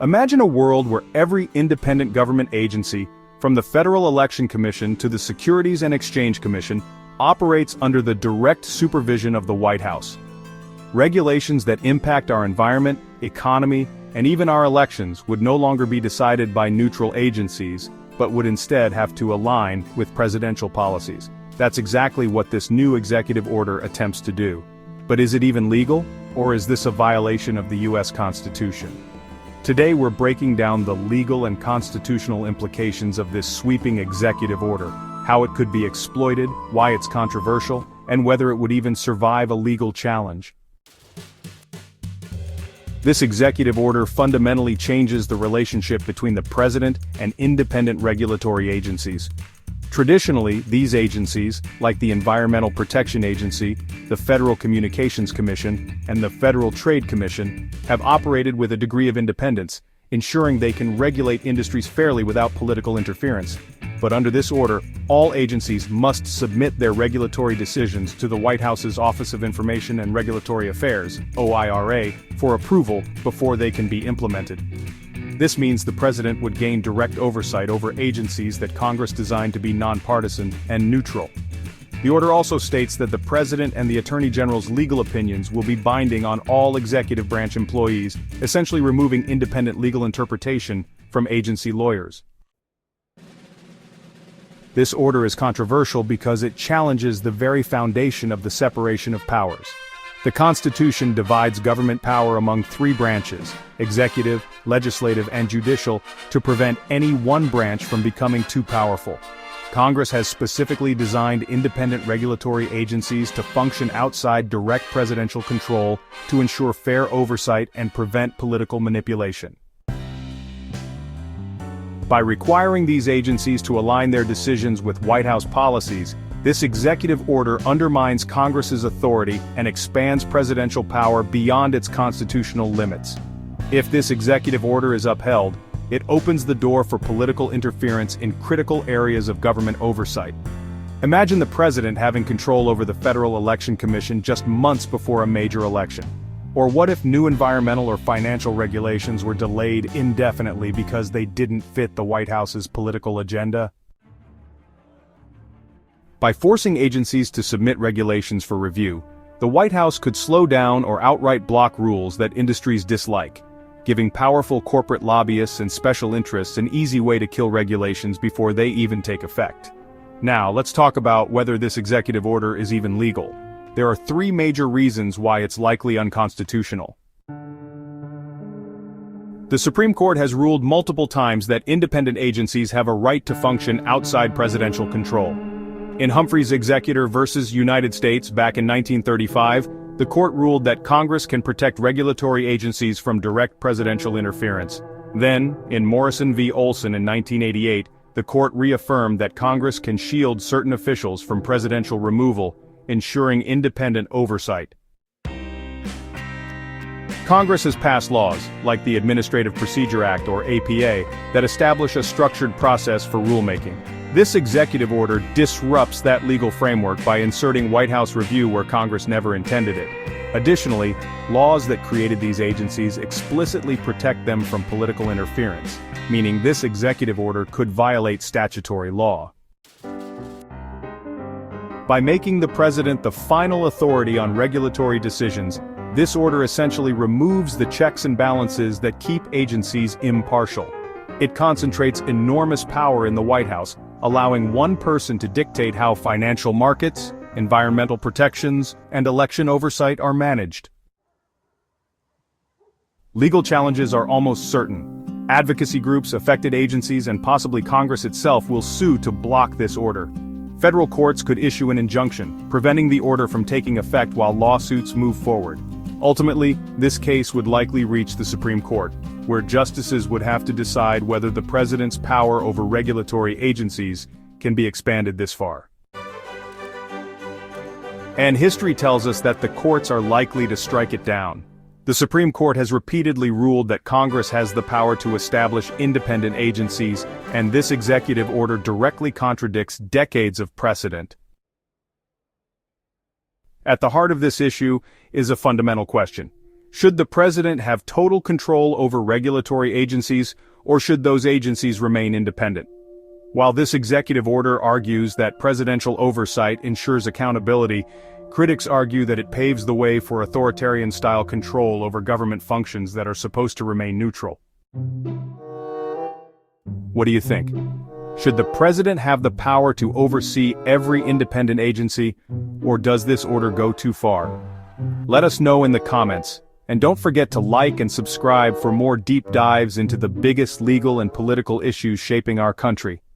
Imagine a world where every independent government agency, from the Federal Election Commission to the Securities and Exchange Commission, operates under the direct supervision of the White House. Regulations that impact our environment, economy, and even our elections would no longer be decided by neutral agencies, but would instead have to align with presidential policies. That's exactly what this new executive order attempts to do. But is it even legal, or is this a violation of the U.S. Constitution? Today we're breaking down the legal and constitutional implications of this sweeping executive order, how it could be exploited, why it's controversial, and whether it would even survive a legal challenge. This executive order fundamentally changes the relationship between the president and independent regulatory agencies. Traditionally, these agencies, like the Environmental Protection Agency, the Federal Communications Commission, and the Federal Trade Commission, have operated with a degree of independence, ensuring they can regulate industries fairly without political interference. But under this order, all agencies must submit their regulatory decisions to the White House's Office of Information and Regulatory Affairs, OIRA, for approval before they can be implemented. This means the president would gain direct oversight over agencies that Congress designed to be nonpartisan and neutral. The order also states that the president and the attorney general's legal opinions will be binding on all executive branch employees, essentially removing independent legal interpretation from agency lawyers. This order is controversial because it challenges the very foundation of the separation of powers. The Constitution divides government power among three branches, executive, legislative, and judicial, to prevent any one branch from becoming too powerful. Congress has specifically designed independent regulatory agencies to function outside direct presidential control to ensure fair oversight and prevent political manipulation. By requiring these agencies to align their decisions with White House policies, this executive order undermines Congress's authority and expands presidential power beyond its constitutional limits. If this executive order is upheld, it opens the door for political interference in critical areas of government oversight. Imagine the president having control over the Federal Election Commission just months before a major election. Or what if new environmental or financial regulations were delayed indefinitely because they didn't fit the White House's political agenda? By forcing agencies to submit regulations for review, the White House could slow down or outright block rules that industries dislike, giving powerful corporate lobbyists and special interests an easy way to kill regulations before they even take effect. Now, let's talk about whether this executive order is even legal. There are three major reasons why it's likely unconstitutional. The Supreme Court has ruled multiple times that independent agencies have a right to function outside presidential control. In Humphrey's Executor versus United States back in 1935, the court ruled that Congress can protect regulatory agencies from direct presidential interference. Then, in Morrison v. Olson in 1988, the court reaffirmed that Congress can shield certain officials from presidential removal, ensuring independent oversight. Congress has passed laws, like the Administrative Procedure Act or APA, that establish a structured process for rulemaking. This executive order disrupts that legal framework by inserting White House review where Congress never intended it. Additionally, laws that created these agencies explicitly protect them from political interference, meaning this executive order could violate statutory law. By making the president the final authority on regulatory decisions, this order essentially removes the checks and balances that keep agencies impartial. It concentrates enormous power in the White House, allowing one person to dictate how financial markets, environmental protections, and election oversight are managed. Legal challenges are almost certain. Advocacy groups, affected agencies, and possibly Congress itself will sue to block this order. Federal courts could issue an injunction, preventing the order from taking effect while lawsuits move forward. Ultimately, this case would likely reach the Supreme Court, where justices would have to decide whether the president's power over regulatory agencies can be expanded this far. And history tells us that the courts are likely to strike it down. The Supreme Court has repeatedly ruled that Congress has the power to establish independent agencies, and this executive order directly contradicts decades of precedent. At the heart of this issue is a fundamental question. Should the president have total control over regulatory agencies, or should those agencies remain independent? While this executive order argues that presidential oversight ensures accountability, critics argue that it paves the way for authoritarian-style control over government functions that are supposed to remain neutral. What do you think? Should the president have the power to oversee every independent agency, or does this order go too far? Let us know in the comments, and don't forget to like and subscribe for more deep dives into the biggest legal and political issues shaping our country.